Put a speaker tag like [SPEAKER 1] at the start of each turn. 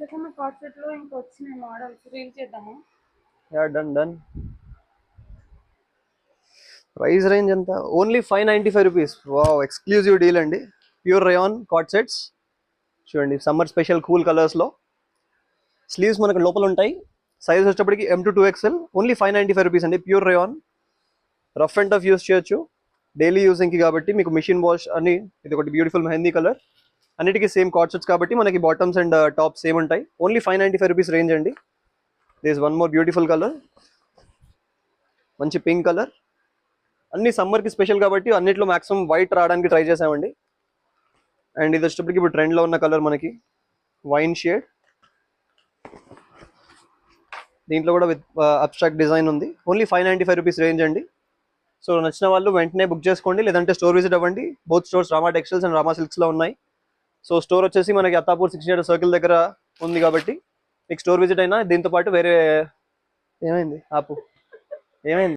[SPEAKER 1] వచ్చేసి card set లో ఇంకా వచ్చినాయి మోడల్స్ రీల్ చేద్దాము.
[SPEAKER 2] Yeah done. ప్రైస్ రేంజ్ ఎంత? Only 595 rupees. Wow, exclusive deal అండి. ప్యూర్ రేయాన్ కార్డ్ సెట్స్ చూడండి, సమ్మర్ స్పెషల్ కూల్ కలర్స్లో. స్లీవ్స్ మనకు లోపల ఉంటాయి. సైజ్ వచ్చేటప్పటికి M to 2XL. Only 595 rupees అండి. Pure rayon, rough and tough use చేయొచ్చు డైలీ యూజింగ్కి కాబట్టి. మీకు మిషన్ వాష్ అని, ఇది ఒకటి బ్యూటిఫుల్ మెహందీ కలర్. అన్నిటికీ సేమ్ కార్డ్ సెట్స్ కాబట్టి మనకి బాటమ్స్ అండ్ టాప్స్ సేమ్ ఉంటాయి. ఓన్లీ 595 రూపీస్ రేంజ్ అండి. This one more beautiful colour, మంచి పింక్ కలర్. అన్ని సమ్మర్కి స్పెషల్ కాబట్టి అన్నిట్లో మాక్సిమం వైట్ రావడానికి ట్రై చేసామండి. అండ్ ఇది వచ్చేటప్పటికి ఇప్పుడు ట్రెండ్లో ఉన్న కలర్ మనకి వైన్ షేడ్. దీంట్లో కూడా విత్ అబ్స్ట్రాక్ట్ డిజైన్ ఉంది. ఓన్లీ 595 రూపీస్ రేంజ్ అండి. సో నచ్చిన వాళ్ళు వెంటనే బుక్ చేసుకోండి, లేదంటే స్టోర్ విజిట్ అవ్వండి. Both stores Rama textiles and Rama సిల్క్స్లో ఉన్నాయి. సో స్టోర్ వచ్చేసి మనకి అత్తాపూర్ 68 సర్కిల్ దగ్గర ఉంది కాబట్టి మీకు స్టోర్ విజిట్ అయినా దీంతో పాటు వేరే ఏమైంది ఆపు ఏమైంది